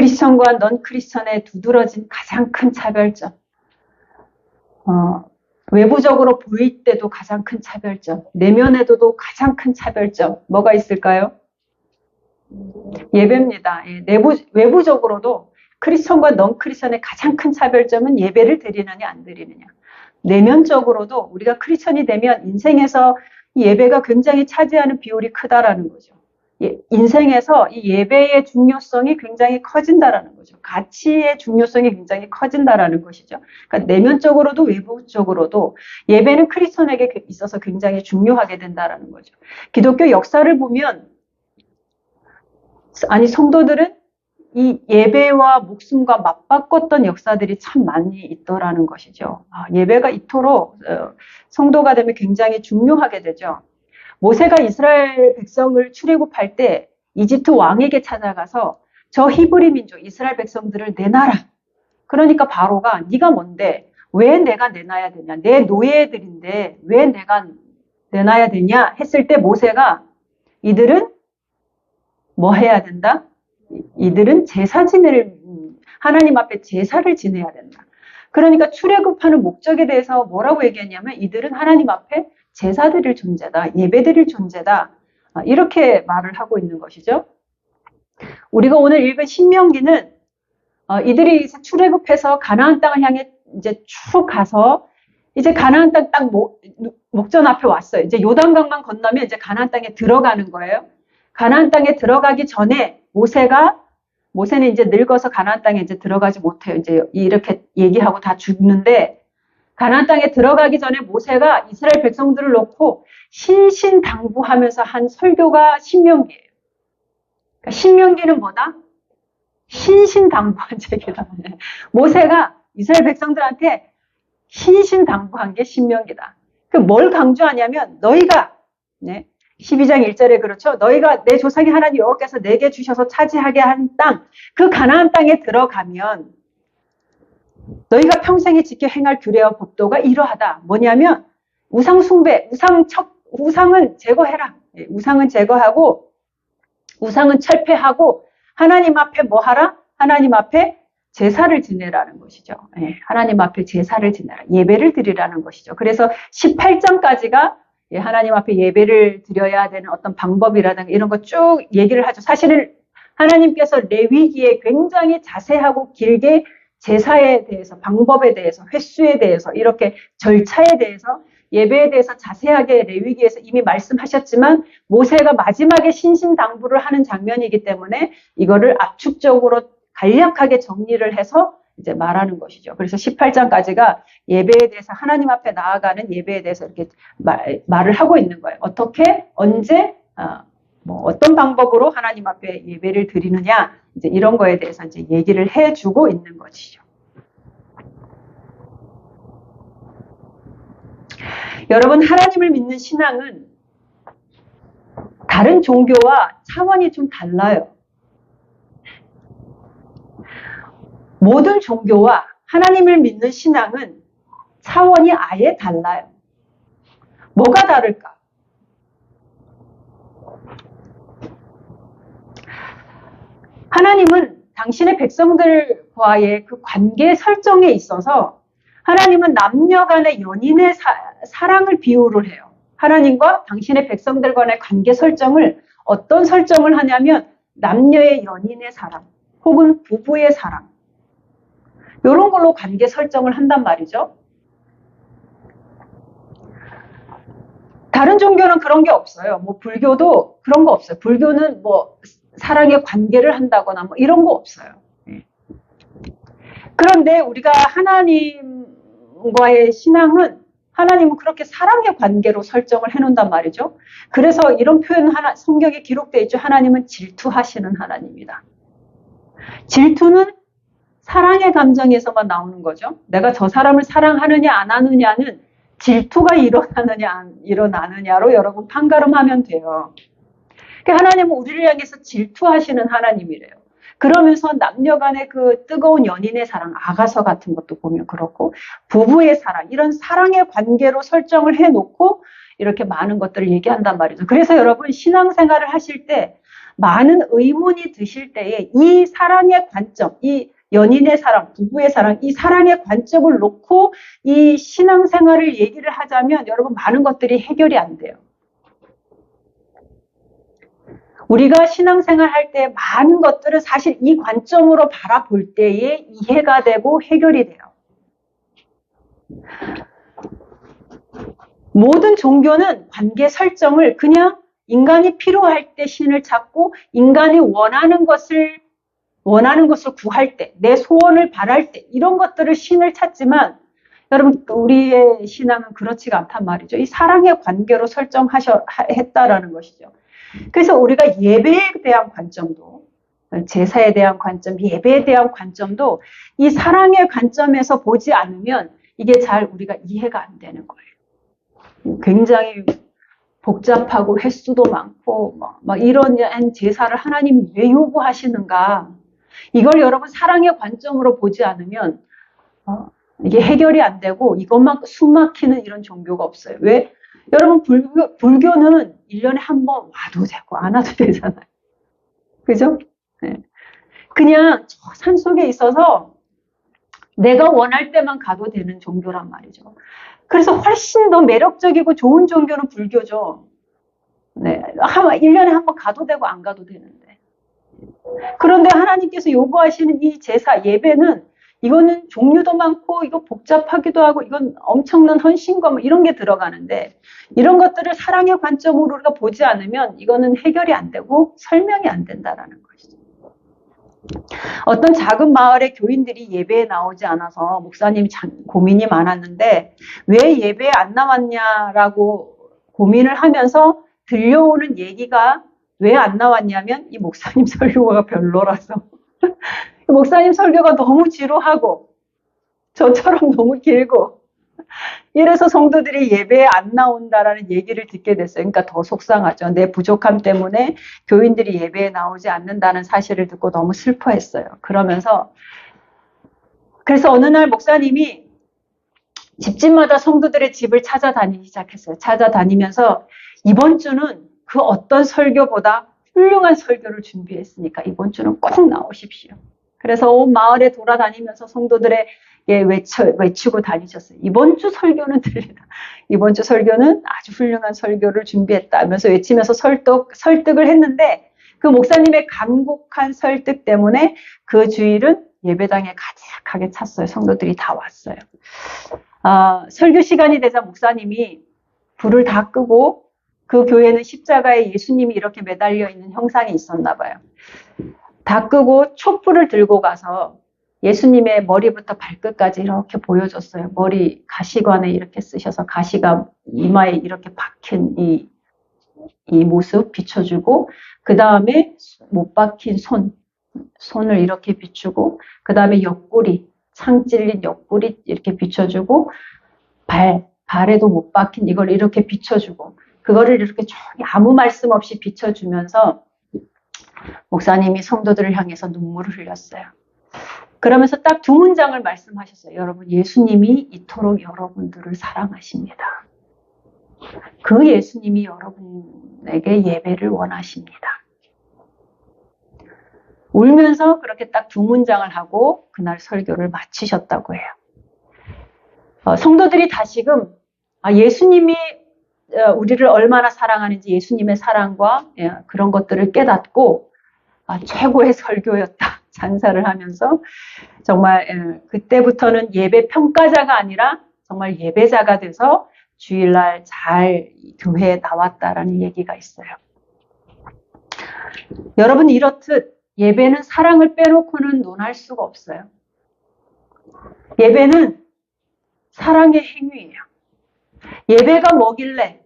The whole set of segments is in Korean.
크리스천과 넌 크리스천의 두드러진 가장 큰 차별점. 외부적으로 보일 때도 가장 큰 차별점. 내면에도 가장 큰 차별점. 뭐가 있을까요? 예배입니다. 예, 외부적으로도 크리스천과 넌 크리스천의 가장 큰 차별점은 예배를 드리느냐 안 드리느냐. 내면적으로도 우리가 크리스천이 되면 인생에서 이 예배가 굉장히 차지하는 비율이 크다라는 거죠. 인생에서 이 예배의 중요성이 굉장히 커진다라는 거죠. 가치의 중요성이 굉장히 커진다라는 것이죠. 그러니까 내면적으로도 외부적으로도 예배는 크리스천에게 있어서 굉장히 중요하게 된다라는 거죠. 기독교 역사를 보면 성도들은 이 예배와 목숨과 맞바꿨던 역사들이 참 많이 있더라는 것이죠. 예배가 이토록 성도가 되면 굉장히 중요하게 되죠. 모세가 이스라엘 백성을 출애굽할 때 이집트 왕에게 찾아가서 저 히브리 민족 이스라엘 백성들을 내놔라. 그러니까 바로가 네가 뭔데? 왜 내가 내놔야 되냐? 내 노예들인데 왜 내가 내놔야 되냐? 했을 때 모세가 이들은 뭐 해야 된다? 이들은 하나님 앞에 제사를 지내야 된다. 그러니까 출애굽하는 목적에 대해서 뭐라고 얘기했냐면 이들은 하나님 앞에 제사 드릴 존재다. 예배 드릴 존재다. 이렇게 말을 하고 있는 것이죠. 우리가 오늘 읽은 신명기는 이들이 출애굽해서 가나안 땅을 향해 이제 쭉 가서 이제 가나안 땅 딱 목전 앞에 왔어요. 이제 요단강만 건너면 이제 가나안 땅에 들어가는 거예요. 가나안 땅에 들어가기 전에 모세는 이제 늙어서 가나안 땅에 이제 들어가지 못해요. 이제 이렇게 얘기하고 다 죽는데 가나안 땅에 들어가기 전에 모세가 이스라엘 백성들을 놓고 신신당부하면서 한 설교가 신명기예요. 그러니까 신명기는 뭐다? 신신당부한 책이다. 모세가 이스라엘 백성들한테 신신당부한 게 신명기다. 뭘 강조하냐면 너희가 12장 1절에 그렇죠. 너희가 내 조상의 하나님 여호와께서 내게 주셔서 차지하게 한 땅, 그 가나안 땅에 들어가면 너희가 평생에 지켜 행할 규례와 법도가 이러하다. 뭐냐면 우상 숭배, 우상은 제거해라. 우상은 제거하고 우상은 철폐하고 하나님 앞에 뭐 하라? 하나님 앞에 제사를 지내라는 것이죠. 하나님 앞에 제사를 지내라. 예배를 드리라는 것이죠. 그래서 18장까지가 하나님 앞에 예배를 드려야 되는 어떤 방법이라든가 이런 거 쭉 얘기를 하죠. 사실은 하나님께서 레위기에 굉장히 자세하고 길게 제사에 대해서, 방법에 대해서, 횟수에 대해서, 이렇게 절차에 대해서, 예배에 대해서 자세하게 레위기에서 이미 말씀하셨지만 모세가 마지막에 신신당부를 하는 장면이기 때문에 이거를 압축적으로 간략하게 정리를 해서 이제 말하는 것이죠. 그래서 18장까지가 예배에 대해서 하나님 앞에 나아가는 예배에 대해서 이렇게 말을 하고 있는 거예요. 어떻게, 언제, 어떤 방법으로 하나님 앞에 예배를 드리느냐, 이제 이런 거에 대해서 이제 얘기를 해주고 있는 것이죠. 여러분, 하나님을 믿는 신앙은 다른 종교와 차원이 좀 달라요. 모든 종교와 하나님을 믿는 신앙은 차원이 아예 달라요. 뭐가 다를까? 하나님은 당신의 백성들과의 그 관계 설정에 있어서 하나님은 남녀 간의 연인의 사랑을 비유를 해요. 하나님과 당신의 백성들 간의 관계 설정을 어떤 설정을 하냐면 남녀의 연인의 사랑 혹은 부부의 사랑 이런 걸로 관계 설정을 한단 말이죠. 다른 종교는 그런 게 없어요. 불교도 그런 거 없어요. 불교는 사랑의 관계를 한다거나 이런 거 없어요. 그런데 우리가 하나님과의 신앙은 하나님은 그렇게 사랑의 관계로 설정을 해놓는단 말이죠. 그래서 이런 표현 성경에 기록되어 있죠. 하나님은 질투하시는 하나님이다. 질투는 사랑의 감정에서만 나오는 거죠. 내가 저 사람을 사랑하느냐 안 하느냐는 질투가 일어나느냐 안 일어나느냐로 여러분 판가름하면 돼요. 하나님은 우리를 향해서 질투하시는 하나님이래요. 그러면서 남녀 간의 그 뜨거운 연인의 사랑, 아가서 같은 것도 보면 그렇고 부부의 사랑, 이런 사랑의 관계로 설정을 해놓고 이렇게 많은 것들을 얘기한단 말이죠. 그래서 여러분 신앙생활을 하실 때 많은 의문이 드실 때에 이 사랑의 관점, 이 연인의 사랑, 부부의 사랑, 이 사랑의 관점을 놓고 이 신앙생활을 얘기를 하자면 여러분 많은 것들이 해결이 안 돼요. 우리가 신앙생활 할 때 많은 것들은 사실 이 관점으로 바라볼 때에 이해가 되고 해결이 돼요. 모든 종교는 관계 설정을 그냥 인간이 필요할 때 신을 찾고 인간이 원하는 것을 구할 때, 내 소원을 바랄 때 이런 것들을 신을 찾지만 여러분 우리의 신앙은 그렇지가 않단 말이죠. 이 사랑의 관계로 했다라는 것이죠. 그래서 우리가 예배에 대한 관점도, 제사에 대한 관점, 예배에 대한 관점도 이 사랑의 관점에서 보지 않으면 이게 잘 우리가 이해가 안 되는 거예요. 굉장히 복잡하고 횟수도 많고 막 이런 제사를 하나님이 왜 요구하시는가? 이걸 여러분 사랑의 관점으로 보지 않으면 이게 해결이 안 되고 이것만 숨 막히는 이런 종교가 없어요. 왜? 여러분 불교는 1년에 한 번 와도 되고 안 와도 되잖아요. 그죠? 네. 그냥 저 산속에 있어서 내가 원할 때만 가도 되는 종교란 말이죠. 그래서 훨씬 더 매력적이고 좋은 종교는 불교죠. 네. 1년에 한 번 가도 되고 안 가도 되는데. 그런데 하나님께서 요구하시는 이 제사, 예배는 이거는 종류도 많고 이거 복잡하기도 하고 이건 엄청난 헌신과 뭐 이런 게 들어가는데 이런 것들을 사랑의 관점으로 우리가 보지 않으면 이거는 해결이 안 되고 설명이 안 된다라는 것이죠. 어떤 작은 마을의 교인들이 예배에 나오지 않아서 목사님이 고민이 많았는데 왜 예배에 안 나왔냐라고 고민을 하면서 들려오는 얘기가 왜 안 나왔냐면 이 목사님 설교가 별로라서 목사님 설교가 너무 지루하고 저처럼 너무 길고 이래서 성도들이 예배에 안 나온다라는 얘기를 듣게 됐어요. 그러니까 더 속상하죠. 내 부족함 때문에 교인들이 예배에 나오지 않는다는 사실을 듣고 너무 슬퍼했어요. 그래서 어느 날 목사님이 집집마다 성도들의 집을 찾아다니기 시작했어요. 찾아다니면서 이번 주는 그 어떤 설교보다 훌륭한 설교를 준비했으니까 이번 주는 꼭 나오십시오. 그래서 온 마을에 돌아다니면서 성도들에게 외치고 다니셨어요. 이번 주 설교는 들리다. 이번 주 설교는 아주 훌륭한 설교를 준비했다 하면서 외치면서 설득을 했는데 그 목사님의 간곡한 설득 때문에 그 주일은 예배당에 가득하게 찼어요. 성도들이 다 왔어요. 설교 시간이 되자 목사님이 불을 다 끄고 그 교회는 십자가에 예수님이 이렇게 매달려 있는 형상이 있었나 봐요. 다 끄고 촛불을 들고 가서 예수님의 머리부터 발끝까지 이렇게 보여줬어요. 머리 가시관에 이렇게 쓰셔서 가시가 이마에 이렇게 박힌 이 모습 비춰주고 그 다음에 못 박힌 손을 이렇게 비추고 그 다음에 옆구리, 창 찔린 옆구리 이렇게 비춰주고 발에도 못 박힌 이걸 이렇게 비춰주고 그거를 이렇게 아무 말씀 없이 비춰주면서 목사님이 성도들을 향해서 눈물을 흘렸어요. 그러면서 딱 두 문장을 말씀하셨어요. 여러분, 예수님이 이토록 여러분들을 사랑하십니다. 그 예수님이 여러분에게 예배를 원하십니다. 울면서 그렇게 딱 두 문장을 하고 그날 설교를 마치셨다고 해요. 성도들이 다시금 예수님이 우리를 얼마나 사랑하는지 예수님의 사랑과 그런 것들을 깨닫고 최고의 설교였다 찬사를 하면서 정말 그때부터는 예배 평가자가 아니라 정말 예배자가 돼서 주일날 잘 교회에 나왔다라는 얘기가 있어요. 여러분 이렇듯 예배는 사랑을 빼놓고는 논할 수가 없어요. 예배는 사랑의 행위예요. 예배가 뭐길래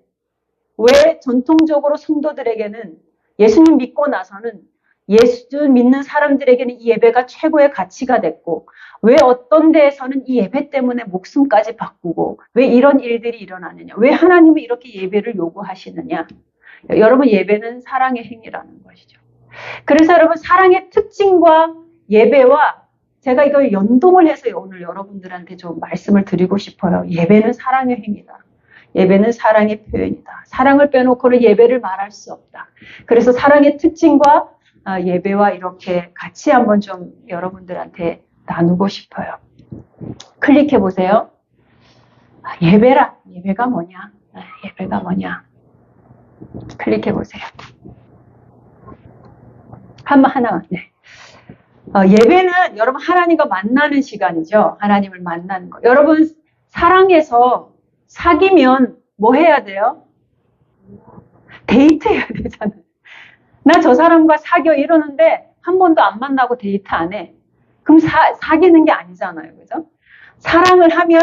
왜 전통적으로 성도들에게는 예수님 믿고 나서는 예수 믿는 사람들에게는 이 예배가 최고의 가치가 됐고 왜 어떤 데에서는 이 예배 때문에 목숨까지 바꾸고 왜 이런 일들이 일어나느냐 왜 하나님은 이렇게 예배를 요구하시느냐 여러분 예배는 사랑의 행위라는 것이죠. 그래서 여러분 사랑의 특징과 예배와 제가 이걸 연동을 해서 오늘 여러분들한테 좀 말씀을 드리고 싶어요. 예배는 사랑의 행위다. 예배는 사랑의 표현이다. 사랑을 빼놓고는 예배를 말할 수 없다. 그래서 사랑의 특징과 예배와 이렇게 같이 한번 좀 여러분들한테 나누고 싶어요. 클릭해 보세요. 예배라. 예배가 뭐냐? 예배가 뭐냐? 클릭해 보세요. 하나. 네. 예배는 여러분 하나님과 만나는 시간이죠. 하나님을 만나는 거. 여러분 사랑해서 사귀면 뭐 해야 돼요? 데이트해야 되잖아요. 나 저 사람과 사겨 이러는데 한 번도 안 만나고 데이트 안 해. 그럼 사귀는 게 아니잖아요. 그죠? 사랑을 하면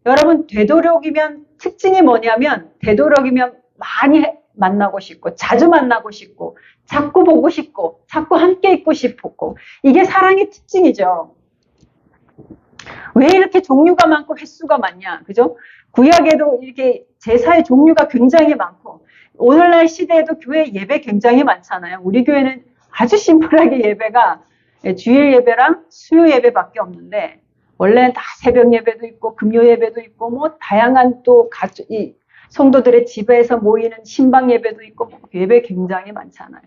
여러분 되도록이면 특징이 뭐냐면 되도록이면 많이 만나고 싶고 자주 만나고 싶고 자꾸 보고 싶고 자꾸 함께 있고 싶고 이게 사랑의 특징이죠. 왜 이렇게 종류가 많고 횟수가 많냐? 그죠? 구약에도 이렇게 제사의 종류가 굉장히 많고 오늘날 시대에도 교회 예배 굉장히 많잖아요. 우리 교회는 아주 심플하게 예배가 주일 예배랑 수요 예배밖에 없는데 원래는 다 새벽 예배도 있고 금요 예배도 있고 뭐 다양한 또 이 성도들의 집에서 모이는 신방 예배도 있고 뭐 예배 굉장히 많잖아요.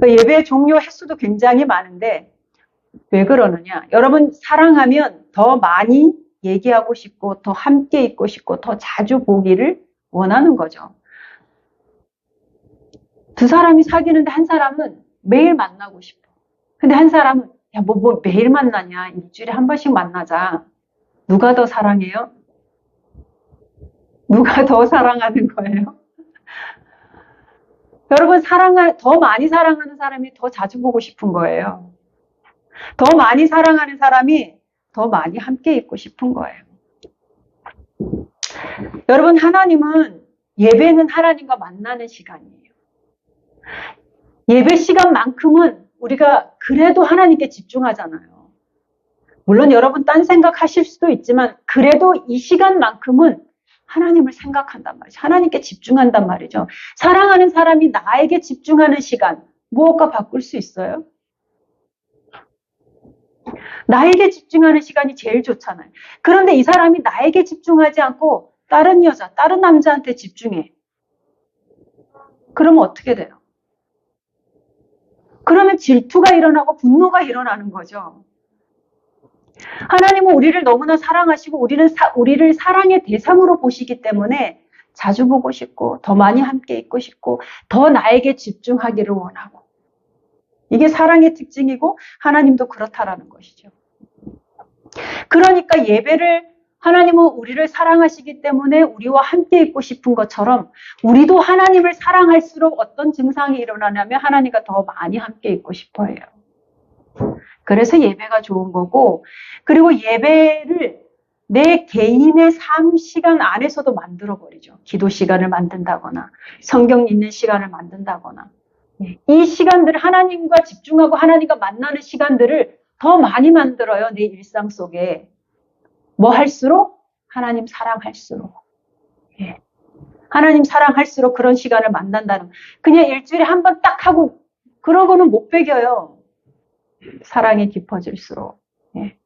예배 종류 횟수도 굉장히 많은데 왜 그러느냐? 여러분 사랑하면 더 많이 얘기하고 싶고 더 함께 있고 싶고 더 자주 보기를 원하는 거죠. 두 사람이 사귀는데 한 사람은 매일 만나고 싶어. 근데 한 사람은 야, 뭐 매일 만나냐? 일주일에 한 번씩 만나자. 누가 더 사랑해요? 누가 더 사랑하는 거예요? 여러분 더 많이 사랑하는 사람이 더 자주 보고 싶은 거예요. 더 많이 사랑하는 사람이 더 많이 함께 있고 싶은 거예요. 여러분 하나님은 예배는 하나님과 만나는 시간이에요. 예배 시간만큼은 우리가 그래도 하나님께 집중하잖아요. 물론 여러분 딴 생각하실 수도 있지만 그래도 이 시간만큼은 하나님을 생각한단 말이죠. 하나님께 집중한단 말이죠. 사랑하는 사람이 나에게 집중하는 시간 무엇과 바꿀 수 있어요? 나에게 집중하는 시간이 제일 좋잖아요. 그런데 이 사람이 나에게 집중하지 않고 다른 여자, 다른 남자한테 집중해. 그러면 어떻게 돼요? 그러면 질투가 일어나고 분노가 일어나는 거죠. 하나님은 우리를 너무나 사랑하시고 우리를 사랑의 대상으로 보시기 때문에 자주 보고 싶고 더 많이 함께 있고 싶고 더 나에게 집중하기를 원하고 이게 사랑의 특징이고 하나님도 그렇다라는 것이죠. 그러니까 예배를 하나님은 우리를 사랑하시기 때문에 우리와 함께 있고 싶은 것처럼 우리도 하나님을 사랑할수록 어떤 증상이 일어나냐면 하나님과 더 많이 함께 있고 싶어 해요. 그래서 예배가 좋은 거고 그리고 예배를 내 개인의 삶 시간 안에서도 만들어버리죠. 기도 시간을 만든다거나 성경 읽는 시간을 만든다거나 이 시간들을 하나님과 집중하고 하나님과 만나는 시간들을 더 많이 만들어요. 내 일상 속에. 뭐 할수록? 하나님 사랑할수록. 예. 하나님 사랑할수록 그런 시간을 만난다는 그냥 일주일에 한 번 딱 하고 그러고는 못 배겨요. 사랑이 깊어질수록. 예.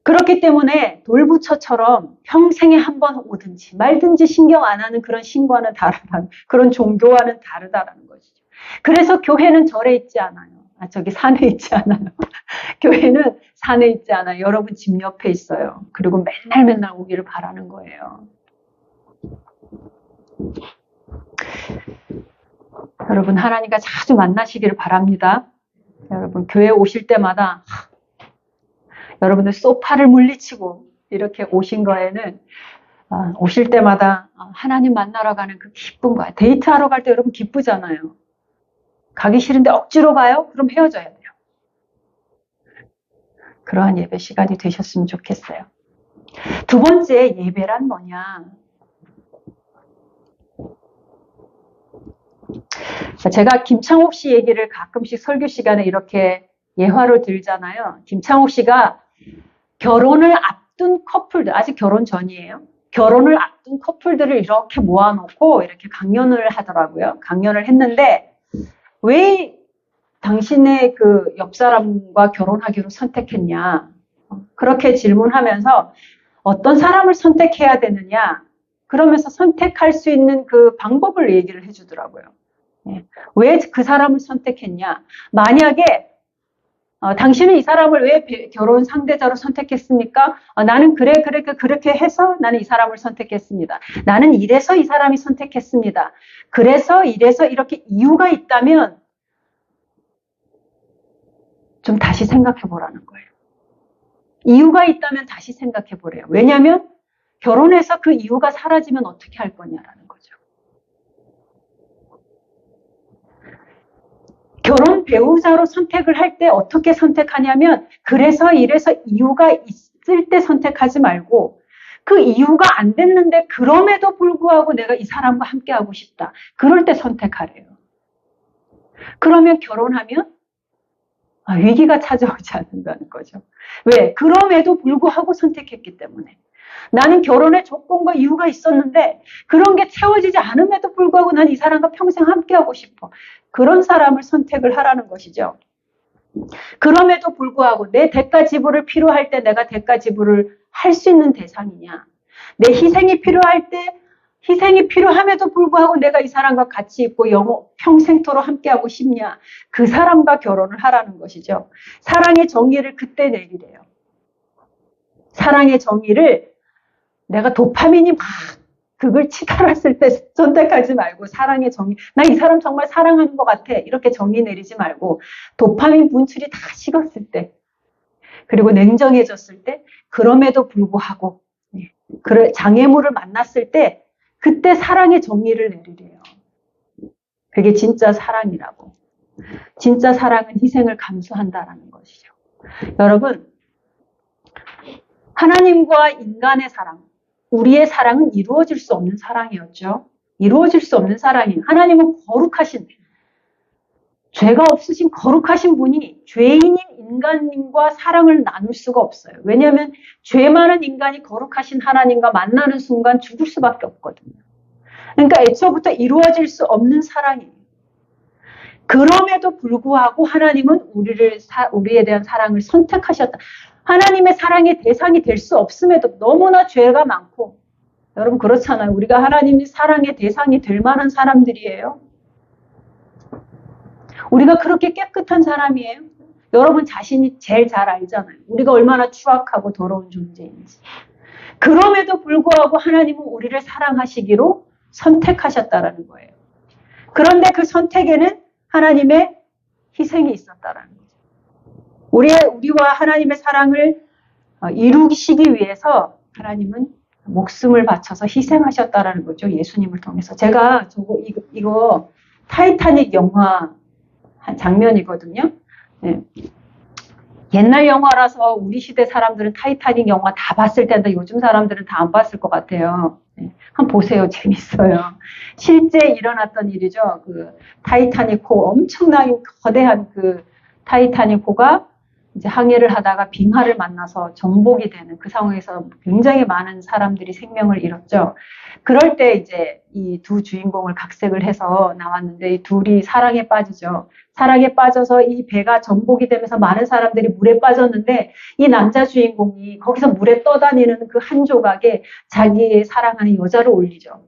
그렇기 때문에 돌부처처럼 평생에 한 번 오든지 말든지 신경 안 하는 그런 신과는 다르다. 그런 종교와는 다르다라는 것이죠. 그래서 교회는 절에 있지 않아요. 저기 산에 있지 않아요. 교회는 산에 있지 않아요. 여러분 집 옆에 있어요. 그리고 맨날 오기를 바라는 거예요. 여러분 하나님과 자주 만나시기를 바랍니다. 여러분 교회 오실 때마다 여러분들 소파를 물리치고 이렇게 오신 거에는 오실 때마다 하나님 만나러 가는 그 기쁜 거야. 데이트하러 갈 때 여러분 기쁘잖아요. 가기 싫은데 억지로 가요? 그럼 헤어져야 돼요. 그러한 예배 시간이 되셨으면 좋겠어요. 두 번째 예배란 뭐냐? 제가 김창옥 씨 얘기를 가끔씩 설교 시간에 이렇게 예화로 들잖아요. 김창옥 씨가 결혼을 앞둔 커플들, 아직 결혼 전이에요. 결혼을 앞둔 커플들을 이렇게 모아놓고 이렇게 강연을 하더라고요. 강연을 했는데 왜 당신의 그 옆사람과 결혼하기로 선택했냐? 그렇게 질문하면서 어떤 사람을 선택해야 되느냐, 그러면서 선택할 수 있는 그 방법을 얘기를 해주더라고요. 왜 그 사람을 선택했냐? 만약에 당신은 이 사람을 왜 결혼 상대자로 선택했습니까? 나는 그렇게 해서 나는 이 사람을 선택했습니다. 나는 이래서 이 사람이 선택했습니다. 그래서 이래서 이렇게 이유가 있다면 좀 다시 생각해 보라는 거예요. 이유가 있다면 다시 생각해 보래요. 왜냐하면 결혼해서 그 이유가 사라지면 어떻게 할 거냐라는 거죠. 결혼 배우자로 선택을 할 때 어떻게 선택하냐면 그래서 이래서 이유가 있을 때 선택하지 말고 그 이유가 안 됐는데 그럼에도 불구하고 내가 이 사람과 함께하고 싶다. 그럴 때 선택하래요. 그러면 결혼하면 위기가 찾아오지 않는다는 거죠. 왜? 그럼에도 불구하고 선택했기 때문에. 나는 결혼의 조건과 이유가 있었는데 그런 게 채워지지 않음에도 불구하고 난 이 사람과 평생 함께하고 싶어. 그런 사람을 선택을 하라는 것이죠. 그럼에도 불구하고 내 대가 지불을 필요할 때 내가 대가 지불을 할 수 있는 대상이냐. 내 희생이 필요할 때 희생이 필요함에도 불구하고 내가 이 사람과 같이 있고 평생토록 함께하고 싶냐. 그 사람과 결혼을 하라는 것이죠. 사랑의 정의를 그때 내리래요. 사랑의 정의를 내가 도파민이 막 그걸 치달았을 때 선택하지 말고 사랑의 정의, 나 이 사람 정말 사랑하는 것 같아. 이렇게 정의 내리지 말고 도파민 분출이 다 식었을 때 그리고 냉정해졌을 때 그럼에도 불구하고 장애물을 만났을 때 그때 사랑의 정의를 내리래요. 그게 진짜 사랑이라고. 진짜 사랑은 희생을 감수한다라는 것이죠. 여러분, 하나님과 인간의 사랑, 우리의 사랑은 이루어질 수 없는 사랑이었죠. 이루어질 수 없는 사랑이에요. 하나님은 거룩하신, 죄가 없으신 거룩하신 분이 죄인인 인간님과 사랑을 나눌 수가 없어요. 왜냐하면 죄 많은 인간이 거룩하신 하나님과 만나는 순간 죽을 수밖에 없거든요. 그러니까 애초부터 이루어질 수 없는 사랑이에요. 그럼에도 불구하고 하나님은 우리에 대한 사랑을 선택하셨다. 하나님의 사랑의 대상이 될 수 없음에도 너무나 죄가 많고, 여러분 그렇잖아요. 우리가 하나님의 사랑의 대상이 될 만한 사람들이에요. 우리가 그렇게 깨끗한 사람이에요. 여러분 자신이 제일 잘 알잖아요. 우리가 얼마나 추악하고 더러운 존재인지. 그럼에도 불구하고 하나님은 우리를 사랑하시기로 선택하셨다라는 거예요. 그런데 그 선택에는 하나님의 희생이 있었다라는 거죠. 우리와 하나님의 사랑을 이루시기 위해서 하나님은 목숨을 바쳐서 희생하셨다라는 거죠. 예수님을 통해서. 제가 이거 타이타닉 영화 한 장면이거든요. 네. 옛날 영화라서 우리 시대 사람들은 타이타닉 영화 다 봤을 텐데 요즘 사람들은 다 안 봤을 것 같아요. 네. 한번 보세요. 재밌어요. 실제 일어났던 일이죠. 그 타이타닉호, 엄청난 거대한 그 타이타닉호가 이제 항해를 하다가 빙하를 만나서 전복이 되는 그 상황에서 굉장히 많은 사람들이 생명을 잃었죠. 그럴 때 이제 이 두 주인공을 각색을 해서 나왔는데 이 둘이 사랑에 빠지죠. 사랑에 빠져서 이 배가 전복이 되면서 많은 사람들이 물에 빠졌는데 이 남자 주인공이 거기서 물에 떠다니는 그 한 조각에 자기의 사랑하는 여자를 올리죠.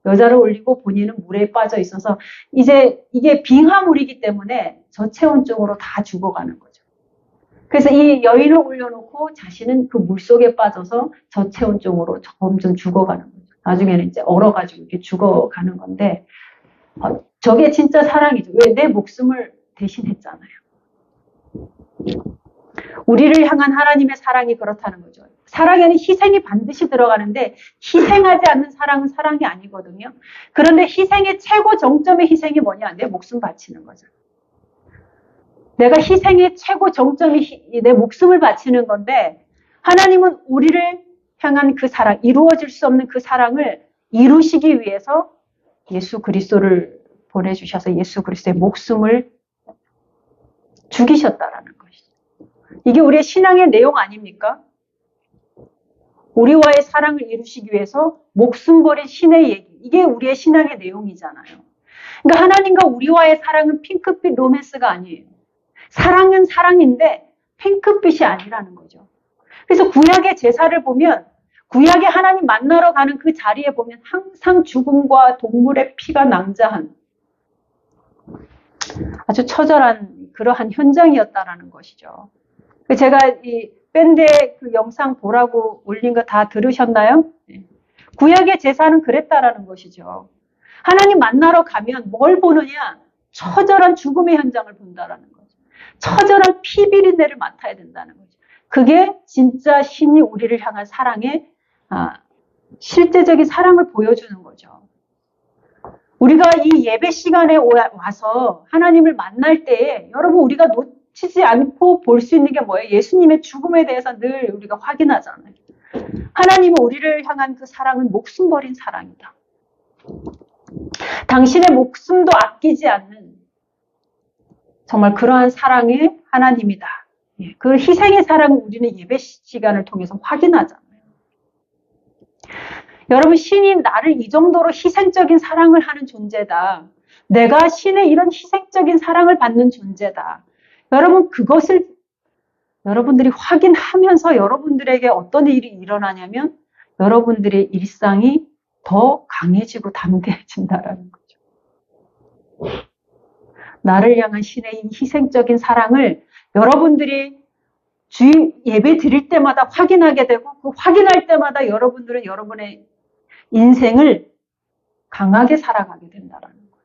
여자를 올리고 본인은 물에 빠져 있어서 이제 이게 빙하물이기 때문에 저체온증으로 다 죽어가는 거죠. 그래서 이 여인을 올려놓고 자신은 그 물속에 빠져서 저체온증으로 점점 죽어가는 거죠. 나중에는 이제 얼어가지고 이렇게 죽어가는 건데 저게 진짜 사랑이죠. 왜? 내 목숨을 대신했잖아요. 우리를 향한 하나님의 사랑이 그렇다는 거죠. 사랑에는 희생이 반드시 들어가는데 희생하지 않는 사랑은 사랑이 아니거든요. 그런데 희생의 최고 정점의 희생이 뭐냐? 내 목숨 바치는 거죠. 내가 희생의 최고 정점이 내 목숨을 바치는 건데 하나님은 우리를 향한 그 사랑, 이루어질 수 없는 그 사랑을 이루시기 위해서 예수 그리스도를 보내주셔서 예수 그리스도의 목숨을 죽이셨다라는 것이죠. 이게 우리의 신앙의 내용 아닙니까? 우리와의 사랑을 이루시기 위해서 목숨 버린 신의 얘기. 이게 우리의 신앙의 내용이잖아요. 그러니까 하나님과 우리와의 사랑은 핑크빛 로맨스가 아니에요. 사랑은 사랑인데 핑크빛이 아니라는 거죠. 그래서 구약의 제사를 보면 구약의 하나님 만나러 가는 그 자리에 보면 항상 죽음과 동물의 피가 낭자한 아주 처절한 그러한 현장이었다라는 것이죠. 제가 이 밴드의 그 영상 보라고 올린 거 다 들으셨나요? 구약의 제사는 그랬다라는 것이죠. 하나님 만나러 가면 뭘 보느냐? 처절한 죽음의 현장을 본다라는 거죠. 처절한 피비린내를 맡아야 된다는 거죠. 그게 진짜 신이 우리를 향한 사랑의 실제적인 사랑을 보여주는 거죠. 우리가 이 예배 시간에 와서 하나님을 만날 때에 여러분 우리가 놓치지 않고 볼 수 있는 게 뭐예요? 예수님의 죽음에 대해서 늘 우리가 확인하잖아요. 하나님은 우리를 향한 그 사랑은 목숨 버린 사랑이다. 당신의 목숨도 아끼지 않는 정말 그러한 사랑의 하나님이다. 그 희생의 사랑을 우리는 예배 시간을 통해서 확인하잖아요. 여러분 신이 나를 이 정도로 희생적인 사랑을 하는 존재다. 내가 신의 이런 희생적인 사랑을 받는 존재다. 여러분 그것을 여러분들이 확인하면서 여러분들에게 어떤 일이 일어나냐면 여러분들의 일상이 더 강해지고 담대해진다라는 거죠. 나를 향한 신의 희생적인 사랑을 여러분들이 주일 예배 드릴 때마다 확인하게 되고 그 확인할 때마다 여러분들은 여러분의 인생을 강하게 살아가게 된다라는 거예요.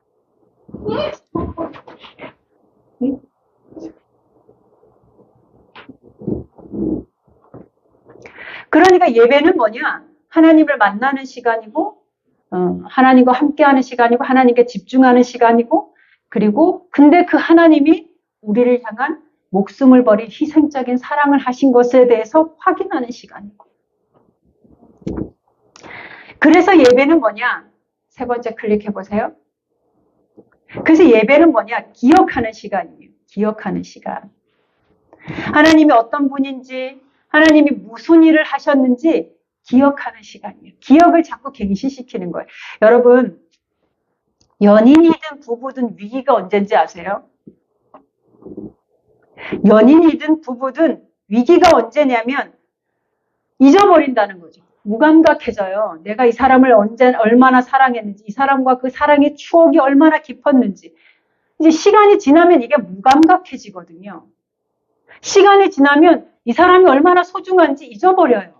그러니까 예배는 뭐냐? 하나님을 만나는 시간이고 하나님과 함께하는 시간이고 하나님께 집중하는 시간이고 그리고 근데 그 하나님이 우리를 향한 목숨을 버린 희생적인 사랑을 하신 것에 대해서 확인하는 시간이고 그래서 예배는 뭐냐? 세 번째 클릭해보세요. 그래서 예배는 뭐냐? 기억하는 시간이에요. 기억하는 시간. 하나님이 어떤 분인지 하나님이 무슨 일을 하셨는지 기억하는 시간이에요. 기억을 자꾸 갱신시키는 거예요. 여러분 연인이든 부부든 위기가 언제인지 아세요? 연인이든 부부든 위기가 언제냐면 잊어버린다는 거죠. 무감각해져요. 내가 이 사람을 얼마나 사랑했는지 이 사람과 그 사랑의 추억이 얼마나 깊었는지 이제 시간이 지나면 이게 무감각해지거든요. 시간이 지나면 이 사람이 얼마나 소중한지 잊어버려요.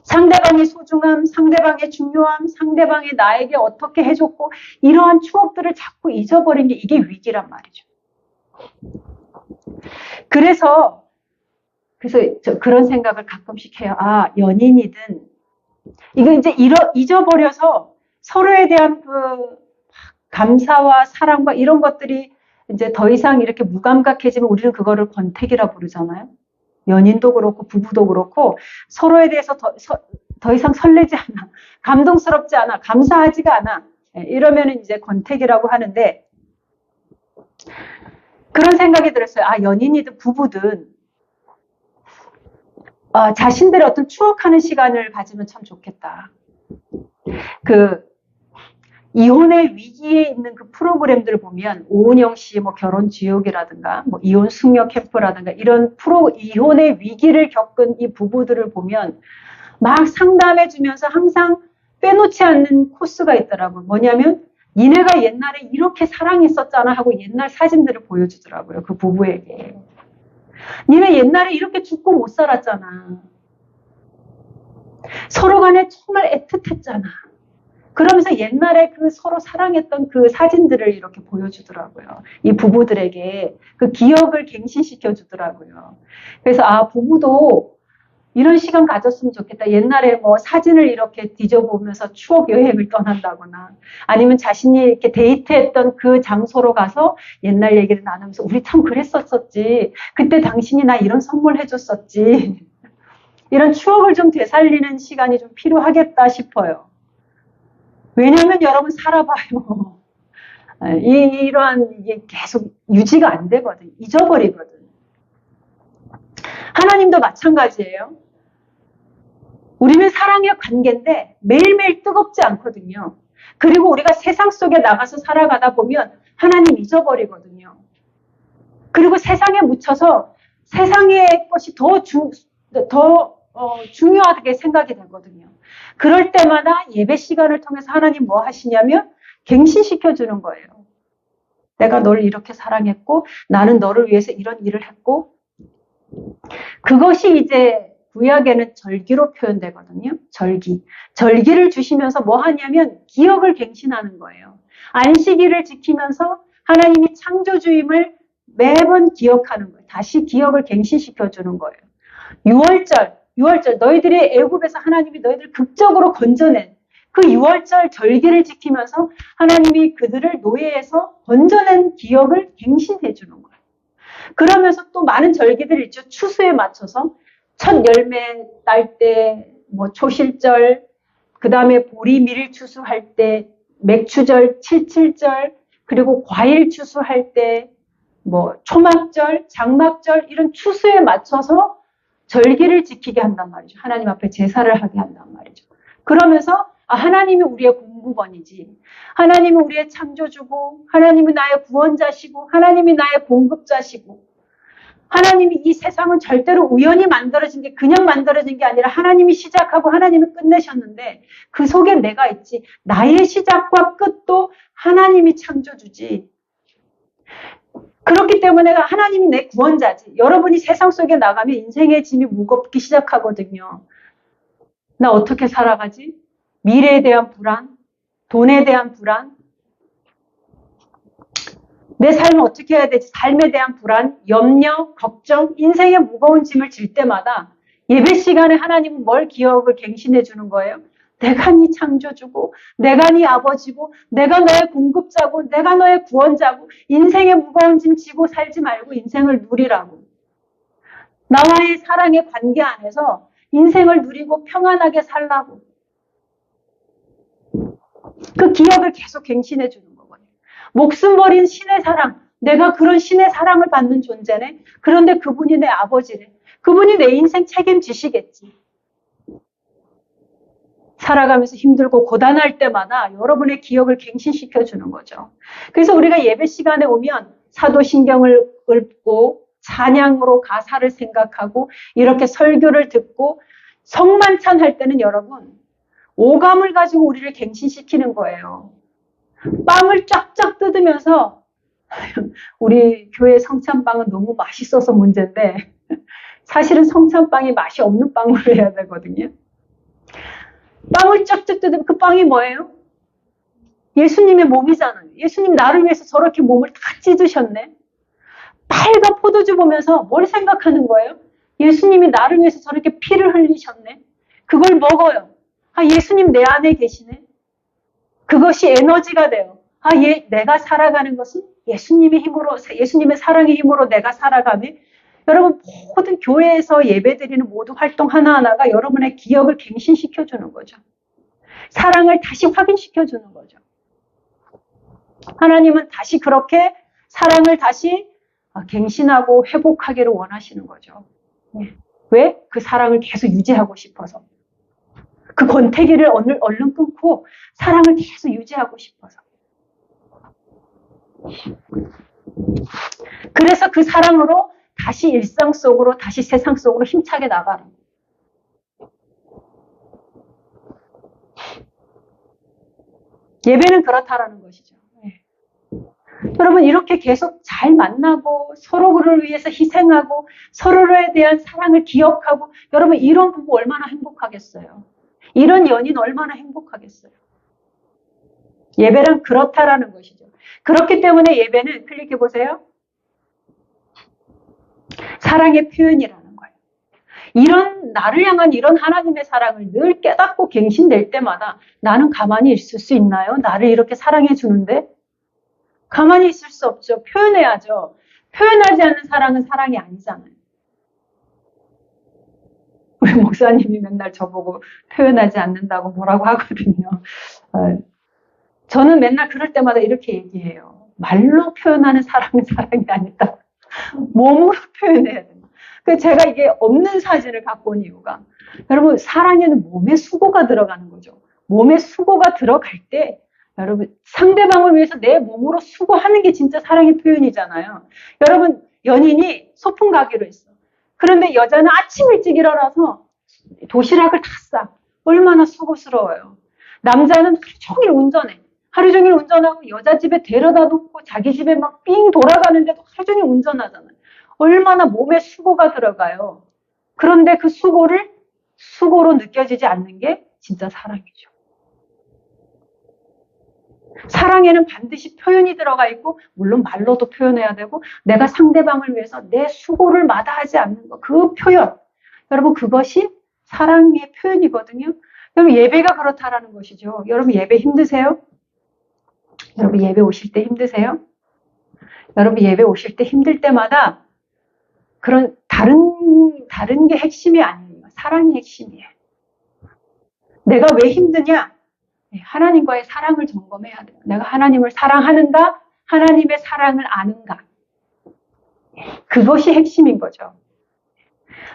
상대방의 소중함, 상대방의 중요함, 상대방이 나에게 어떻게 해줬고 이러한 추억들을 자꾸 잊어버린 게 이게 위기란 말이죠. 그래서 그런 생각을 가끔씩 해요. 아, 연인이든 이거 이제 잊어버려서 서로에 대한 그 감사와 사랑과 이런 것들이 이제 더 이상 이렇게 무감각해지면 우리는 그거를 권태기라 부르잖아요. 연인도 그렇고 부부도 그렇고 서로에 대해서 더 이상 설레지 않아. 감동스럽지 않아. 감사하지가 않아. 이러면은 이제 권태기라고 하는데 그런 생각이 들었어요. 아, 연인이든 부부든 자신들의 어떤 추억하는 시간을 가지면 참 좋겠다. 이혼의 위기에 있는 그 프로그램들을 보면 오은영 씨 뭐 결혼 지옥이라든가 뭐 이혼 숙녀 캠프라든가 이런 이혼의 위기를 겪은 이 부부들을 보면 막 상담해 주면서 항상 빼놓지 않는 코스가 있더라고요. 뭐냐면 니네가 옛날에 이렇게 사랑했었잖아 하고 옛날 사진들을 보여주더라고요. 그 부부에게. 니네 옛날에 이렇게 죽고 못 살았잖아. 서로 간에 정말 애틋했잖아. 그러면서 옛날에 그 서로 사랑했던 그 사진들을 이렇게 보여주더라고요. 이 부부들에게 그 기억을 갱신시켜 주더라고요. 그래서 아, 부부도 이런 시간 가졌으면 좋겠다. 옛날에 뭐 사진을 이렇게 뒤져보면서 추억 여행을 떠난다거나 아니면 자신이 이렇게 데이트했던 그 장소로 가서 옛날 얘기를 나누면서 우리 참 그랬었었지. 그때 당신이 나 이런 선물 해줬었지. 이런 추억을 좀 되살리는 시간이 좀 필요하겠다 싶어요. 왜냐하면 여러분 살아봐요. 이러한 이게 계속 유지가 안 되거든. 잊어버리거든. 하나님도 마찬가지예요. 우리는 사랑의 관계인데 매일매일 뜨겁지 않거든요. 그리고 우리가 세상 속에 나가서 살아가다 보면 하나님 잊어버리거든요. 그리고 세상에 묻혀서 세상의 것이 더 중요하게 생각이 되거든요. 그럴 때마다 예배 시간을 통해서 하나님 뭐 하시냐면 갱신시켜 주는 거예요. 내가 너를 이렇게 사랑했고 나는 너를 위해서 이런 일을 했고, 그것이 이제 구약에는 절기로 표현되거든요. 절기를 주시면서 뭐 하냐면 기억을 갱신하는 거예요. 안식일을 지키면서 하나님이 창조주임을 매번 기억하는 거예요. 다시 기억을 갱신시켜 주는 거예요. 6월절 너희들이 애굽에서 하나님이 너희들을 극적으로 건져낸 그 6월절 절기를 지키면서 하나님이 그들을 노예에서 건져낸 기억을 갱신해 주는 거예요. 그러면서 또 많은 절기들이 있죠. 추수에 맞춰서 첫 열매 딸 때, 뭐 초실절, 그 다음에 보리 밀 추수할 때, 맥추절, 칠칠절, 그리고 과일 추수할 때, 뭐 초막절, 장막절 이런 추수에 맞춰서 절기를 지키게 한단 말이죠. 하나님 앞에 제사를 하게 한단 말이죠. 그러면서 하나님이 우리의 공급원이지, 하나님은 우리의 창조주고, 하나님은 나의 구원자시고, 하나님이 나의 공급자시고, 하나님이 이 세상은 절대로 우연히 만들어진 게 그냥 만들어진 게 아니라 하나님이 시작하고 하나님이 끝내셨는데 그 속에 내가 있지. 나의 시작과 끝도 하나님이 창조주지. 그렇기 때문에 하나님이 내 구원자지. 여러분이 세상 속에 나가면 인생의 짐이 무겁기 시작하거든요. 나 어떻게 살아가지? 미래에 대한 불안, 돈에 대한 불안, 내 삶을 어떻게 해야 되지? 삶에 대한 불안, 염려, 걱정, 인생의 무거운 짐을 질 때마다 예배 시간에 하나님은 뭘 기억을 갱신해 주는 거예요? 내가 네 창조주고, 내가 네 아버지고, 내가 너의 공급자고, 내가 너의 구원자고, 인생의 무거운 짐 지고 살지 말고 인생을 누리라고. 나와의 사랑의 관계 안에서 인생을 누리고 평안하게 살라고. 그 기억을 계속 갱신해 주는 거거든요. 목숨 버린 신의 사랑, 내가 그런 신의 사랑을 받는 존재네. 그런데 그분이 내 아버지래. 그분이 내 인생 책임지시겠지. 살아가면서 힘들고 고단할 때마다 여러분의 기억을 갱신시켜 주는 거죠. 그래서 우리가 예배 시간에 오면 사도신경을 읊고 찬양으로 가사를 생각하고 이렇게 설교를 듣고 성만찬 할 때는 여러분 오감을 가지고 우리를 갱신시키는 거예요. 빵을 쫙쫙 뜯으면서 우리 교회 성찬빵은 너무 맛있어서 문제인데 사실은 성찬빵이 맛이 없는 빵으로 해야 되거든요. 빵을 쫙쫙 뜯으면 그 빵이 뭐예요? 예수님의 몸이잖아요. 예수님 나를 위해서 저렇게 몸을 다 찢으셨네. 빨간 포도주 보면서 뭘 생각하는 거예요? 예수님이 나를 위해서 저렇게 피를 흘리셨네. 그걸 먹어요. 예수님 내 안에 계시네. 그것이 에너지가 돼요. 내가 살아가는 것은 예수님의 힘으로, 예수님의 사랑의 힘으로 내가 살아가네. 여러분 모든 교회에서 예배드리는 모든 활동 하나하나가 여러분의 기억을 갱신시켜주는 거죠. 사랑을 다시 확인시켜주는 거죠. 하나님은 다시 그렇게 사랑을 다시 갱신하고 회복하기를 원하시는 거죠. 왜? 그 사랑을 계속 유지하고 싶어서. 그 권태기를 얼른 끊고 사랑을 계속 유지하고 싶어서. 그래서 그 사랑으로 다시 일상 속으로, 다시 세상 속으로 힘차게 나가라. 예배는 그렇다라는 것이죠. 여러분 이렇게 계속 잘 만나고 서로를 위해서 희생하고 서로에 대한 사랑을 기억하고 여러분 이런 부부 얼마나 행복하겠어요. 이런 연인 얼마나 행복하겠어요. 예배는 그렇다라는 것이죠. 그렇기 때문에 예배는 클릭해 보세요. 사랑의 표현이라는 거예요. 이런 나를 향한 이런 하나님의 사랑을 늘 깨닫고 갱신될 때마다 나는 가만히 있을 수 있나요? 나를 이렇게 사랑해 주는데 가만히 있을 수 없죠. 표현해야죠. 표현하지 않는 사랑은 사랑이 아니잖아요. 우리 목사님이 맨날 저보고 표현하지 않는다고 뭐라고 하거든요. 저는 맨날 그럴 때마다 이렇게 얘기해요. 말로 표현하는 사랑은 사랑이 아니다. 몸으로 표현해야 된다. 그래서 제가 이게 없는 사진을 갖고 온 이유가 여러분 사랑에는 몸의 수고가 들어가는 거죠. 몸의 수고가 들어갈 때 여러분 상대방을 위해서 내 몸으로 수고하는 게 진짜 사랑의 표현이잖아요. 여러분 연인이 소풍 가기로 했어. 그런데 여자는 아침 일찍 일어나서 도시락을 다 싸. 얼마나 수고스러워요. 남자는 하루 종일 운전해. 하루 종일 운전하고 여자 집에 데려다 놓고 자기 집에 막 삥 돌아가는데도 하루 종일 운전하잖아요. 얼마나 몸에 수고가 들어가요. 그런데 그 수고를 수고로 느껴지지 않는 게 진짜 사랑이죠. 사랑에는 반드시 표현이 들어가 있고 물론 말로도 표현해야 되고 내가 상대방을 위해서 내 수고를 마다하지 않는 것, 그 표현. 여러분 그것이 사랑의 표현이거든요. 여러분 예배가 그렇다라는 것이죠. 여러분 예배 힘드세요? 여러분 예배 오실 때 힘드세요? 여러분 예배 오실 때 힘들 때마다 그런 다른 게 핵심이 아니에요. 사랑이 핵심이에요. 내가 왜 힘드냐? 하나님과의 사랑을 점검해야 돼요. 내가 하나님을 사랑하는가? 하나님의 사랑을 아는가? 그것이 핵심인 거죠.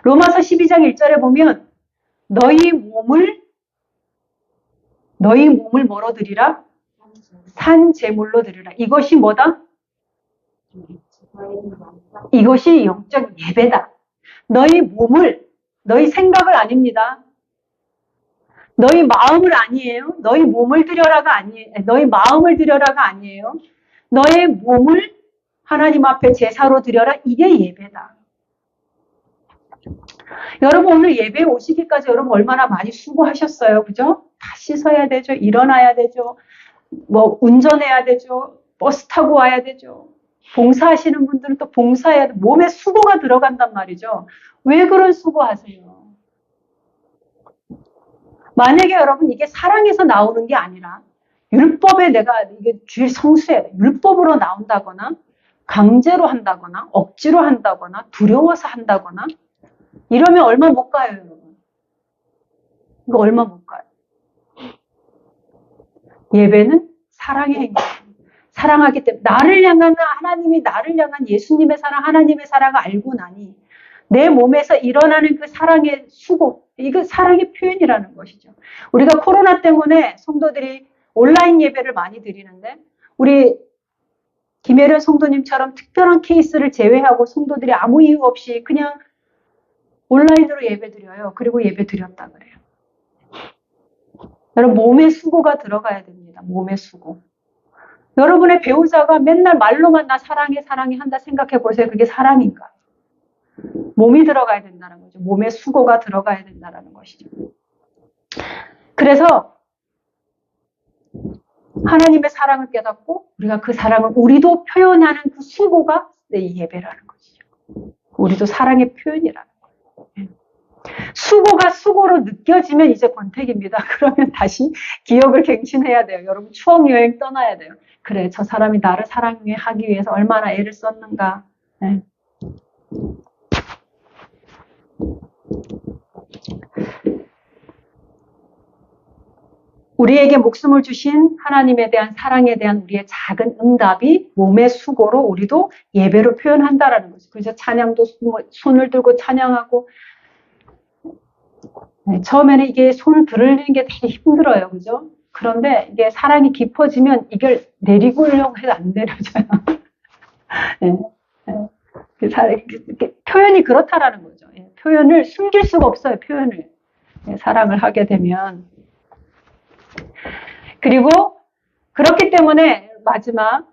로마서 12장 1절에 보면 너희 몸을 뭐로 드리라? 산 제물로 드리라. 이것이 뭐다? 이것이 영적 예배다. 너희 몸을, 너희 생각을 아닙니다. 너희 마음을 아니에요. 너희 몸을 드려라가 아니에요. 너희 마음을 드려라가 아니에요. 너의 몸을 하나님 앞에 제사로 드려라. 이게 예배다. 여러분 오늘 예배에 오시기까지 여러분 얼마나 많이 수고하셨어요. 그죠? 다 씻어야 되죠. 일어나야 되죠. 뭐 운전해야 되죠. 버스 타고 와야 되죠. 봉사하시는 분들은 또 봉사해야 돼. 몸에 수고가 들어간단 말이죠. 왜 그런 수고하세요? 만약에 여러분 이게 사랑에서 나오는 게 아니라 율법에 내가 이게 주일 성수해야 돼. 율법으로 나온다거나 강제로 한다거나 억지로 한다거나 두려워서 한다거나 이러면 얼마 못 가요, 여러분. 이거 얼마 못 가요. 예배는 사랑의 행위예요. 사랑하기 때문에 나를 향한 하나님이 나를 향한 예수님의 사랑, 하나님의 사랑을 알고 나니 내 몸에서 일어나는 그 사랑의 수고, 이거 사랑의 표현이라는 것이죠. 우리가 코로나 때문에 성도들이 온라인 예배를 많이 드리는데 우리 김혜련 성도님처럼 특별한 케이스를 제외하고 성도들이 아무 이유 없이 그냥 온라인으로 예배 드려요. 그리고 예배 드렸다 그래요. 여러분 몸에 수고가 들어가야 됩니다. 몸에 수고. 여러분의 배우자가 맨날 말로만 나 사랑해 사랑해 한다 생각해 보세요. 그게 사랑인가? 몸이 들어가야 된다는 거죠. 몸에 수고가 들어가야 된다는 것이죠. 그래서 하나님의 사랑을 깨닫고 우리가 그 사랑을 우리도 표현하는 그 수고가 내 예배라는 것이죠. 우리도 사랑의 표현이라는 거예요. 수고가 수고로 느껴지면 이제 권태기입니다. 그러면 다시 기억을 갱신해야 돼요. 여러분 추억 여행 떠나야 돼요. 그래 저 사람이 나를 사랑하기 위해서 얼마나 애를 썼는가. 네. 우리에게 목숨을 주신 하나님에 대한 사랑에 대한 우리의 작은 응답이 몸의 수고로 우리도 예배로 표현한다라는 거죠. 그래서 찬양도 손을 들고 찬양하고 네, 처음에는 이게 손을 들으려는 게 되게 힘들어요. 그죠? 그런데 이게 사랑이 깊어지면 이걸 내리고려고 해도 안 내려져요. 네, 네. 표현이 그렇다라는 거죠. 표현을 숨길 수가 없어요. 표현을. 네, 사랑을 하게 되면. 그리고 그렇기 때문에 마지막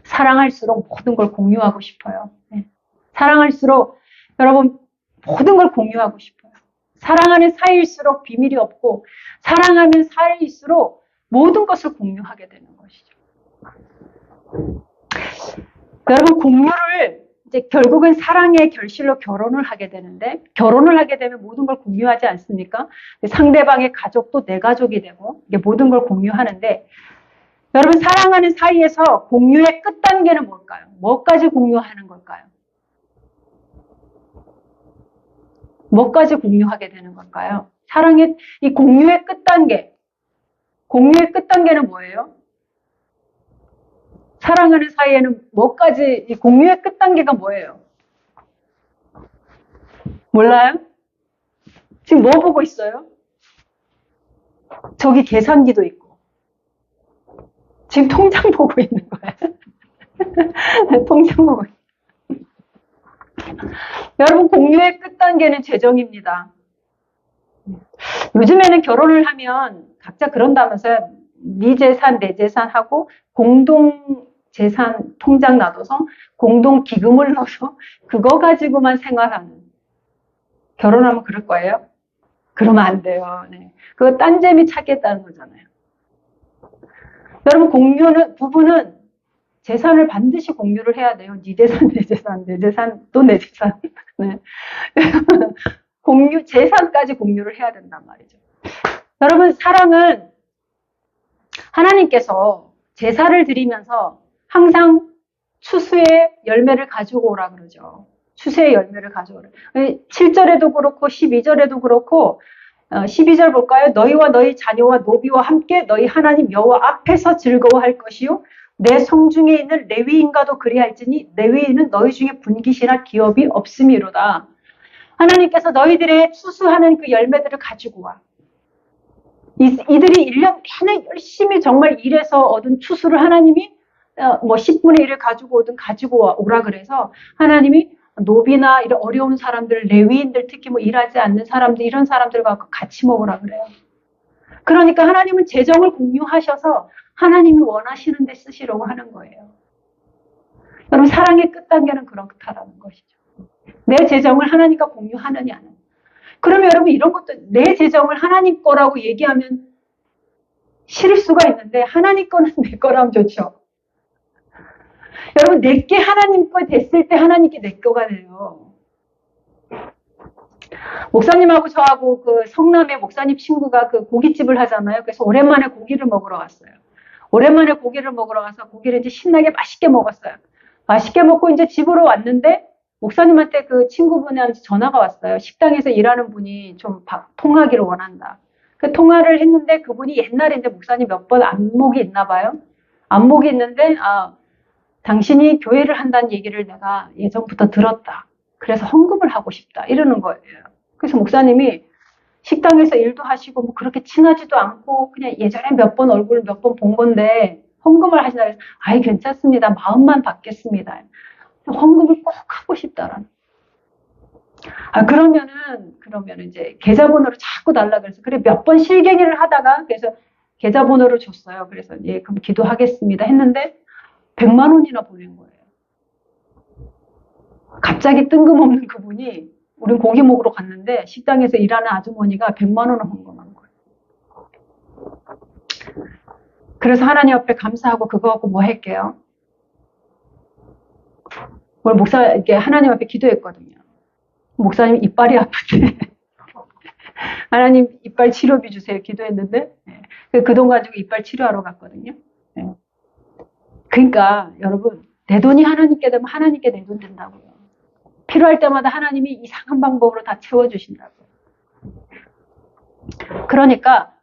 사랑할수록 모든 걸 공유하고 싶어요. 네. 사랑할수록 여러분 모든 걸 공유하고 싶어요. 사랑하는 사이일수록 비밀이 없고 사랑하는 사이일수록 모든 것을 공유하게 되는 것이죠. 여러분 공유를 이제 결국은 사랑의 결실로 결혼을 하게 되는데 결혼을 하게 되면 모든 걸 공유하지 않습니까? 상대방의 가족도 내 가족이 되고 이게 모든 걸 공유하는데 여러분 사랑하는 사이에서 공유의 끝 단계는 뭘까요? 뭐까지 공유하는 걸까요? 뭐까지 공유하게 되는 걸까요? 사랑의 이 공유의 끝 단계는 뭐예요? 사랑하는 사이에는 뭐까지 이 공유의 끝 단계가 뭐예요? 몰라요? 지금 뭐 보고 있어요? 저기 계산기도 있고 지금 통장 보고 있는 거예요. 통장 보고. 여러분, 공유의 끝단계는 재정입니다. 요즘에는 결혼을 하면 각자 그런다면서요. 네 재산, 내 재산하고 공동 재산 통장 놔둬서 공동 기금을 넣어서 그거 가지고만 생활하는. 결혼하면 그럴 거예요? 그러면 안 돼요. 네. 그거 딴 재미 찾겠다는 거잖아요. 여러분, 부부는 재산을 반드시 공유를 해야 돼요. 네 재산, 내 재산, 내 재산, 또 내 재산. 네. 재산까지 공유를 해야 된단 말이죠. 여러분, 사랑은 하나님께서 제사를 드리면서 항상 추수의 열매를 가지고 오라 그러죠. 추수의 열매를 가져오라. 7절에도 그렇고 12절에도 그렇고 12절 볼까요? 너희와 너희 자녀와 노비와 함께 너희 하나님 여호와 앞에서 즐거워할 것이요 내 성중에 있는 레위인과도 그리할지니 레위인은 너희 중에 분깃이나 기업이 없음이로다. 하나님께서 너희들의 추수하는 그 열매들을 가지고 와. 이들이 1년 내내 열심히 정말 일해서 얻은 추수를 하나님이 뭐 10분의 1을 가지고 오든 가지고 오라 그래서 하나님이 노비나 이런 어려운 사람들, 레위인들, 특히 뭐 일하지 않는 사람들, 이런 사람들과 같이 먹으라 그래요. 그러니까 하나님은 재정을 공유하셔서 하나님이 원하시는 데 쓰시려고 하는 거예요. 여러분, 사랑의 끝단계는 그렇다라는 것이죠. 내 재정을 하나님과 공유하느냐는. 그러면 여러분, 이런 것도 내 재정을 하나님 거라고 얘기하면 싫을 수가 있는데 하나님 거는 내 거라면 좋죠. 여러분, 내게 하나님 거 됐을 때 하나님께 내 거가 돼요. 목사님하고 저하고 그 성남의 목사님 친구가 그 고깃집을 하잖아요. 그래서 오랜만에 고기를 먹으러 갔어요. 오랜만에 고기를 먹으러 가서 고기를 이제 신나게 맛있게 먹었어요. 맛있게 먹고 이제 집으로 왔는데 목사님한테 그 친구분한테 전화가 왔어요. 식당에서 일하는 분이 좀 통화하기를 원한다. 그 통화를 했는데 그분이 옛날에 이제 목사님 몇 번 안목이 있나 봐요. 안목이 있는데 당신이 교회를 한다는 얘기를 내가 예전부터 들었다. 그래서 헌금을 하고 싶다. 이러는 거예요. 그래서 목사님이 식당에서 일도 하시고 뭐 그렇게 친하지도 않고 그냥 예전에 몇 번 얼굴 몇 번 본 건데 헌금을 하신다 그래서 아이 괜찮습니다. 마음만 받겠습니다. 헌금을 꼭 하고 싶다라는. 그러면은 이제 계좌번호를 자꾸 달라 그래서 그래 몇 번 실갱이를 하다가 그래서 계좌번호를 줬어요. 그래서 예 그럼 기도하겠습니다 했는데 100만 원이나 보낸 거예요. 갑자기 뜬금없는 그분이 우린 고기 먹으러 갔는데 식당에서 일하는 아주머니가 100만 원을 헌금한 거예요. 그래서 하나님 앞에 감사하고 그거 갖고 뭐 할게요? 오늘 이렇게 하나님 앞에 기도했거든요. 목사님 이빨이 아프대. 하나님 이빨 치료비 주세요. 기도했는데 그 돈 가지고 이빨 치료하러 갔거든요. 그러니까 여러분 내 돈이 하나님께 되면 하나님께 내 돈 된다고요. 필요할 때마다 하나님이 이상한 방법으로 다 채워주신다고요. 그러니까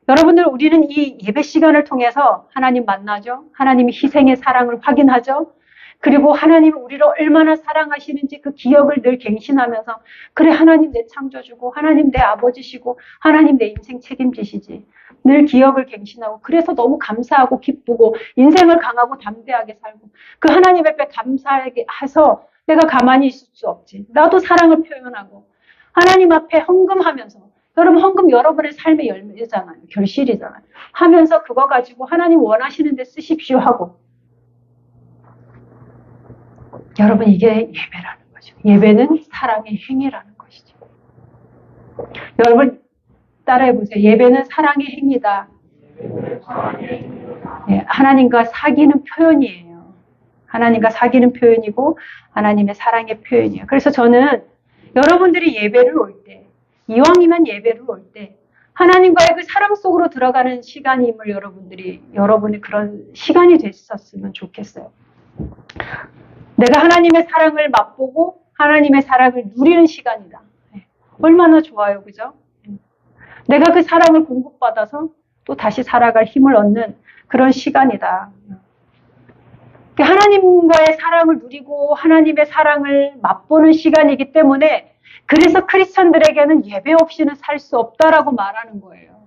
여러분들 우리는 이 예배 시간을 통해서 하나님 만나죠. 하나님의 희생의 사랑을 확인하죠. 그리고 하나님은 우리를 얼마나 사랑하시는지 그 기억을 늘 갱신하면서 그래 하나님 내 창조주고 하나님 내 아버지시고 하나님 내 인생 책임지시지. 늘 기억을 갱신하고 그래서 너무 감사하고 기쁘고 인생을 강하고 담대하게 살고 그 하나님 앞에 감사하게 해서 내가 가만히 있을 수 없지. 나도 사랑을 표현하고 하나님 앞에 헌금하면서 여러분 헌금 여러분의 삶의 열매잖아요. 결실이잖아요. 하면서 그거 가지고 하나님 원하시는 데 쓰십시오 하고 여러분 이게 예배라는 거죠. 예배는 사랑의 행위라는 것이죠. 여러분 따라해보세요. 예배는 사랑의 행위다. 예, 하나님과 사귀는 표현이에요. 하나님과 사귀는 표현이고 하나님의 사랑의 표현이에요. 그래서 저는 여러분들이 예배를 올 때, 이왕이면 예배를 올 때 하나님과의 그 사랑 속으로 들어가는 시간임을 여러분이 그런 시간이 됐었으면 좋겠어요. 내가 하나님의 사랑을 맛보고 하나님의 사랑을 누리는 시간이다. 얼마나 좋아요. 그죠? 내가 그 사랑을 공급받아서 또 다시 살아갈 힘을 얻는 그런 시간이다. 하나님과의 사랑을 누리고 하나님의 사랑을 맛보는 시간이기 때문에 그래서 크리스천들에게는 예배 없이는 살 수 없다라고 말하는 거예요.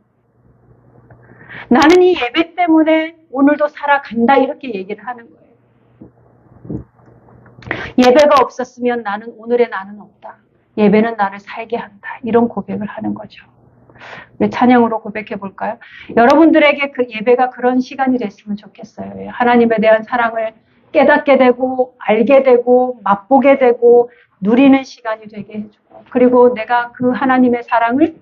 나는 이 예배 때문에 오늘도 살아간다 이렇게 얘기를 하는 거예요. 예배가 없었으면 나는 오늘의 나는 없다. 예배는 나를 살게 한다. 이런 고백을 하는 거죠. 우리 찬양으로 고백해 볼까요? 여러분들에게 그 예배가 그런 시간이 됐으면 좋겠어요. 하나님에 대한 사랑을 깨닫게 되고 알게 되고 맛보게 되고 누리는 시간이 되게 해주고, 그리고 내가 그 하나님의 사랑을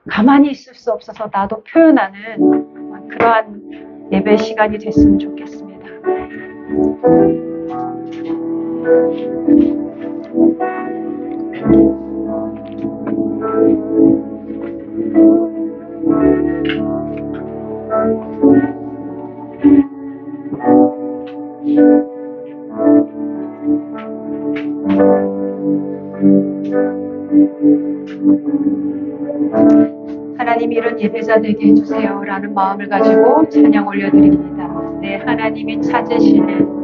가만히 있을 수 없어서 나도 표현하는 그러한 예배 시간이 됐으면 좋겠습니다. 하나님 이런 예배자 되게 해주세요 라는 마음을 가지고 찬양 올려드립니다. 네, 하나님이 찾으시는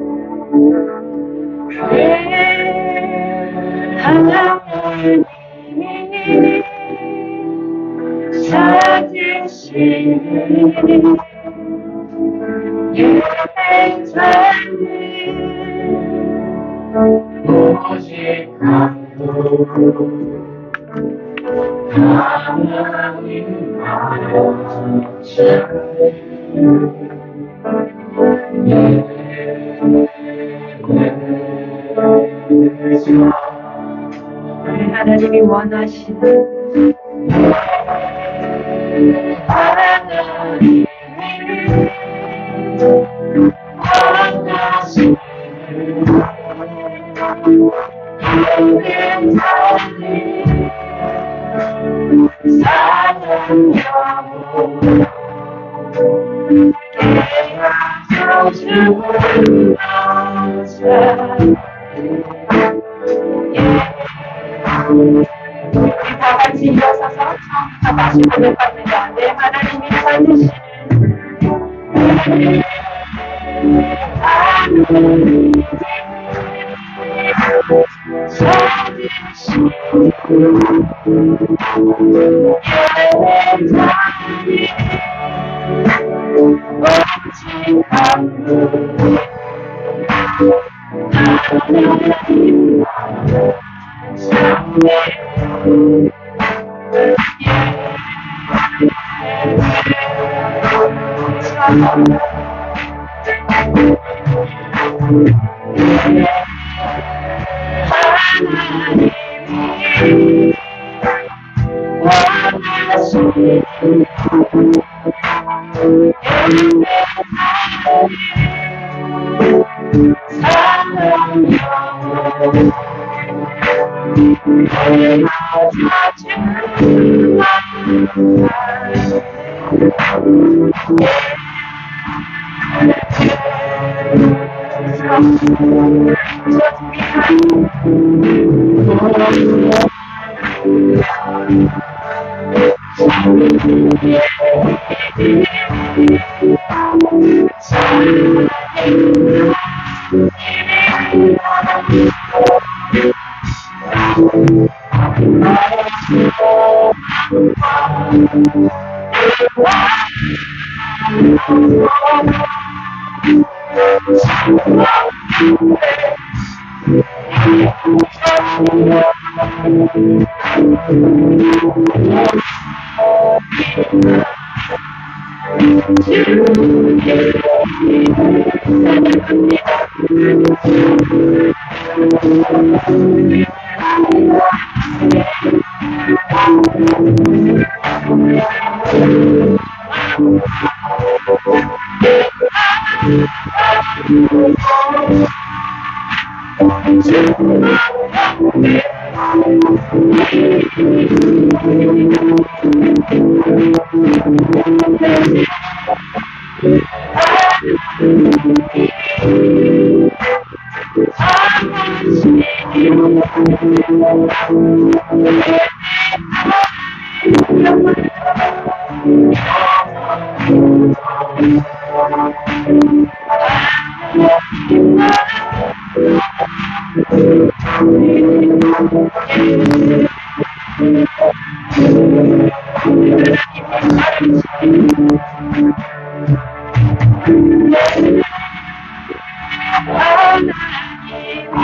하나님이 찾으시는 예배자는 오직 하나님 하나님이 원하시는 하나님이 원하시는 사랑 여보 깨어져주는 우리 다 같이 일어서서 처음부터 다시 고백합니다. 내 하나님이 찾으시는 하나님이 찾으시는 예배자니 오직 하나님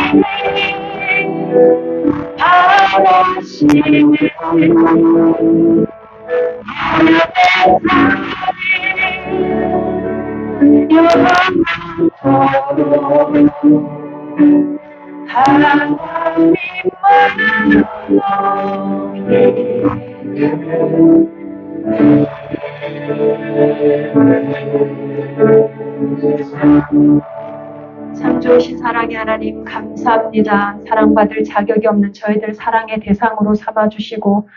하나님이 참 좋으신 사랑의 하나님 감사합니다. 사랑받을 자격이 없는 저희들 사랑의 대상으로 삼아주시고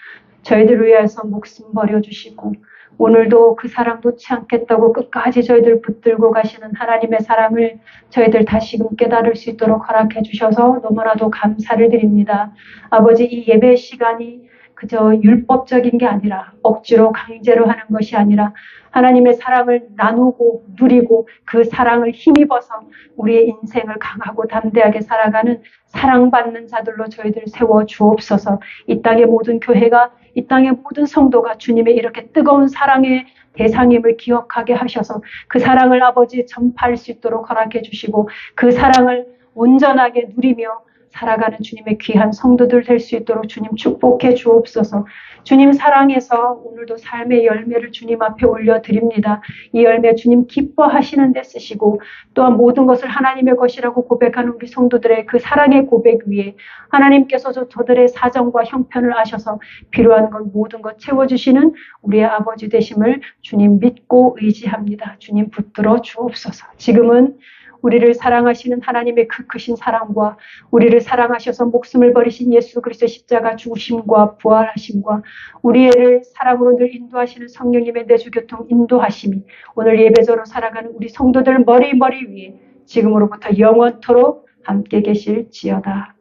저희들을 위해서 목숨 버려주시고 오늘도 그 사랑 놓지 않겠다고 끝까지 저희들 붙들고 가시는 하나님의 사랑을 저희들 다시금 깨달을 수 있도록 허락해 주셔서 너무나도 감사를 드립니다. 아버지, 이 예배 시간이 그저 율법적인 게 아니라 억지로 강제로 하는 것이 아니라 하나님의 사랑을 나누고 누리고 그 사랑을 힘입어서 우리의 인생을 강하고 담대하게 살아가는 사랑받는 자들로 저희들 세워 주옵소서. 이 땅의 모든 교회가, 이 땅의 모든 성도가 주님의 이렇게 뜨거운 사랑의 대상임을 기억하게 하셔서 그 사랑을 아버지 전파할 수 있도록 허락해 주시고 그 사랑을 온전하게 누리며 살아가는 주님의 귀한 성도들 될 수 있도록 주님 축복해 주옵소서. 주님 사랑해서 오늘도 삶의 열매를 주님 앞에 올려드립니다. 이 열매 주님 기뻐하시는 데 쓰시고 또한 모든 것을 하나님의 것이라고 고백하는 우리 성도들의 그 사랑의 고백 위에 하나님께서 저들의 사정과 형편을 아셔서 필요한 것 모든 것 채워주시는 우리의 아버지 되심을 주님 믿고 의지합니다. 주님 붙들어 주옵소서. 지금은 우리를 사랑하시는 하나님의 그 크신 사랑과 우리를 사랑하셔서 목숨을 버리신 예수 그리스도의 십자가 죽으심과 부활하심과 우리를 사랑으로 늘 인도하시는 성령님의 내주교통 인도하심이 오늘 예배자로 살아가는 우리 성도들 머리 위에 지금으로부터 영원토록 함께 계실지어다.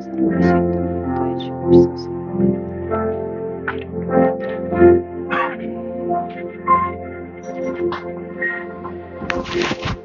살아갈 수 있도록 인도해 주옵소서. 이렇게